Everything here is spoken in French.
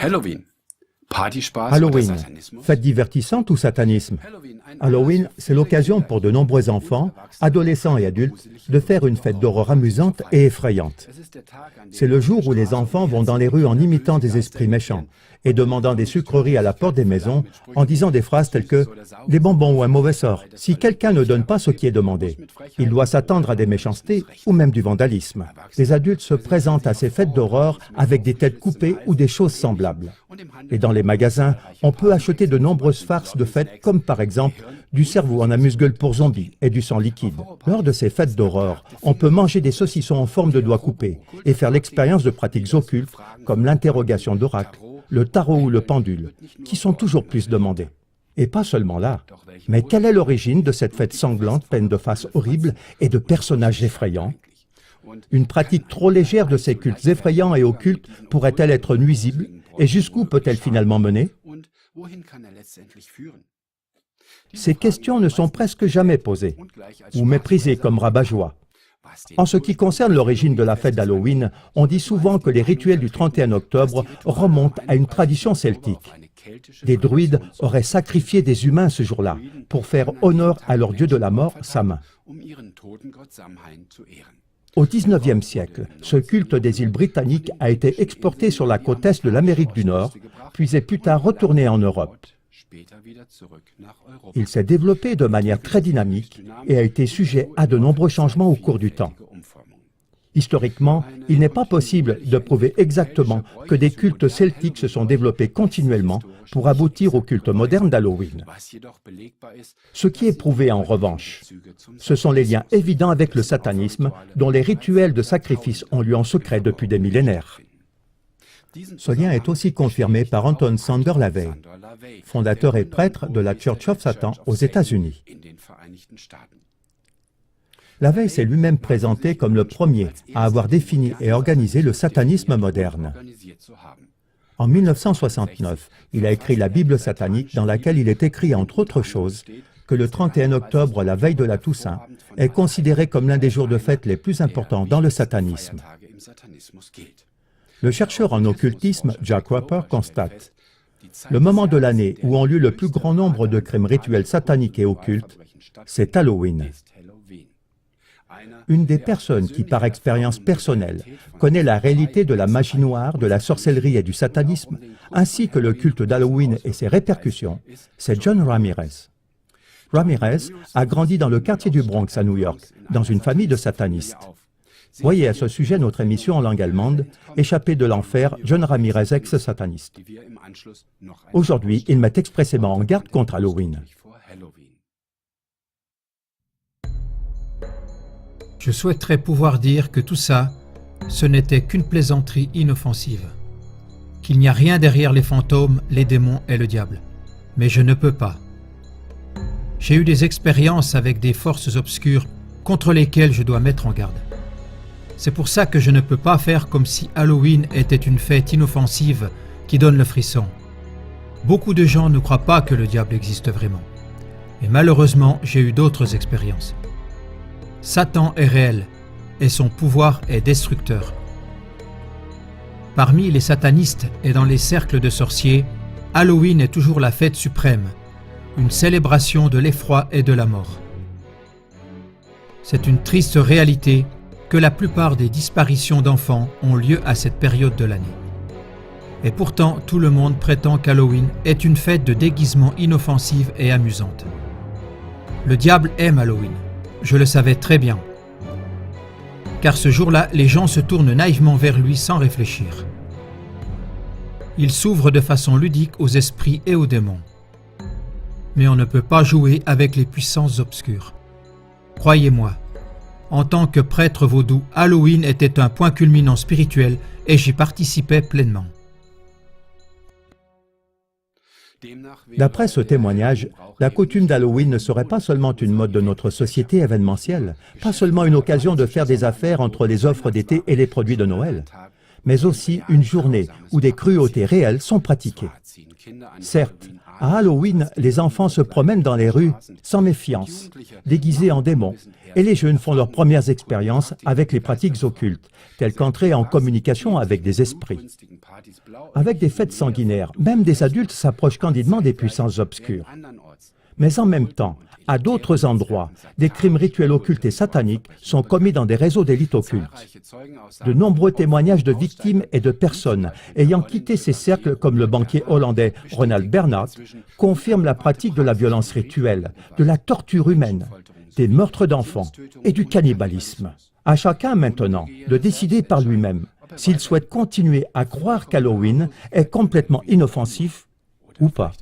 Halloween. Halloween, fête divertissante ou satanisme? Halloween, c'est l'occasion pour de nombreux enfants, adolescents et adultes de faire une fête d'horreur amusante et effrayante. C'est le jour où les enfants vont dans les rues en imitant des esprits méchants et demandant des sucreries à la porte des maisons en disant des phrases telles que « des bonbons ou un mauvais sort ». Si quelqu'un ne donne pas ce qui est demandé, il doit s'attendre à des méchancetés ou même du vandalisme. Les adultes se présentent à ces fêtes d'horreur avec des têtes coupées ou des choses semblables. Et dans les magasins, on peut acheter de nombreuses farces de fêtes comme par exemple du cerveau en amuse-gueule pour zombies et du sang liquide. Lors de ces fêtes d'horreur, on peut manger des saucissons en forme de doigts coupés et faire l'expérience de pratiques occultes comme l'interrogation d'oracle, le tarot ou le pendule, qui sont toujours plus demandés. Et pas seulement là. Mais quelle est l'origine de cette fête sanglante pleine de faces horribles et de personnages effrayants? Une pratique trop légère de ces cultes effrayants et occultes pourrait-elle être nuisible? Et jusqu'où peut-elle finalement mener? Ces questions ne sont presque jamais posées, ou méprisées comme rabat-joie. En ce qui concerne l'origine de la fête d'Halloween, on dit souvent que les rituels du 31 octobre remontent à une tradition celtique. Des druides auraient sacrifié des humains ce jour-là pour faire honneur à leur dieu de la mort, Samhain. Au XIXe siècle, ce culte des îles britanniques a été exporté sur la côte est de l'Amérique du Nord, puis est plus tard retourné en Europe. Il s'est développé de manière très dynamique et a été sujet à de nombreux changements au cours du temps. Historiquement, il n'est pas possible de prouver exactement que des cultes celtiques se sont développés continuellement pour aboutir au culte moderne d'Halloween. Ce qui est prouvé en revanche, ce sont les liens évidents avec le satanisme dont les rituels de sacrifice ont lieu en secret depuis des millénaires. Ce lien est aussi confirmé par Anton Sander Lavey, fondateur et prêtre de la Church of Satan aux États-Unis. Lavey s'est lui-même présenté comme le premier à avoir défini et organisé le satanisme moderne. En 1969, il a écrit la Bible satanique dans laquelle il est écrit, entre autres choses, que le 31 octobre, la veille de la Toussaint, est considéré comme l'un des jours de fête les plus importants dans le satanisme. Le chercheur en occultisme Jack Roper constate « Le moment de l'année où ont lieu le plus grand nombre de crimes rituels sataniques et occultes, c'est Halloween. » Une des personnes qui, par expérience personnelle, connaît la réalité de la magie noire, de la sorcellerie et du satanisme, ainsi que le culte d'Halloween et ses répercussions, c'est John Ramirez. Ramirez a grandi dans le quartier du Bronx à New York, dans une famille de satanistes. Voyez à ce sujet notre émission en langue allemande, Échappé de l'enfer, John Ramirez ex-sataniste. Aujourd'hui, il met expressément en garde contre Halloween. Je souhaiterais pouvoir dire que tout ça, ce n'était qu'une plaisanterie inoffensive, qu'il n'y a rien derrière les fantômes, les démons et le diable. Mais je ne peux pas. J'ai eu des expériences avec des forces obscures contre lesquelles je dois mettre en garde. C'est pour ça que je ne peux pas faire comme si Halloween était une fête inoffensive qui donne le frisson. Beaucoup de gens ne croient pas que le diable existe vraiment. Et malheureusement, j'ai eu d'autres expériences. Satan est réel et son pouvoir est destructeur. Parmi les satanistes et dans les cercles de sorciers, Halloween est toujours la fête suprême, une célébration de l'effroi et de la mort. C'est une triste réalité que la plupart des disparitions d'enfants ont lieu à cette période de l'année. Et pourtant, tout le monde prétend qu'Halloween est une fête de déguisement inoffensive et amusante. Le diable aime Halloween. Je le savais très bien. Car ce jour-là, les gens se tournent naïvement vers lui sans réfléchir. Il s'ouvre de façon ludique aux esprits et aux démons. Mais on ne peut pas jouer avec les puissances obscures. Croyez-moi, en tant que prêtre vaudou, Halloween était un point culminant spirituel et j'y participais pleinement. D'après ce témoignage, la coutume d'Halloween ne serait pas seulement une mode de notre société événementielle, pas seulement une occasion de faire des affaires entre les offres d'été et les produits de Noël, mais aussi une journée où des cruautés réelles sont pratiquées. Certes, À Halloween, les enfants se promènent dans les rues sans méfiance, déguisés en démons, et les jeunes font leurs premières expériences avec les pratiques occultes, telles qu'entrer en communication avec des esprits. Avec des fêtes sanguinaires, même des adultes s'approchent candidement des puissances obscures. Mais en même temps, à d'autres endroits, des crimes rituels occultes et sataniques sont commis dans des réseaux d'élites occultes. De nombreux témoignages de victimes et de personnes ayant quitté ces cercles, comme le banquier hollandais Ronald Bernhard, confirment la pratique de la violence rituelle, de la torture humaine, des meurtres d'enfants et du cannibalisme. À chacun maintenant de décider par lui-même s'il souhaite continuer à croire qu'Halloween est complètement inoffensif ou pas.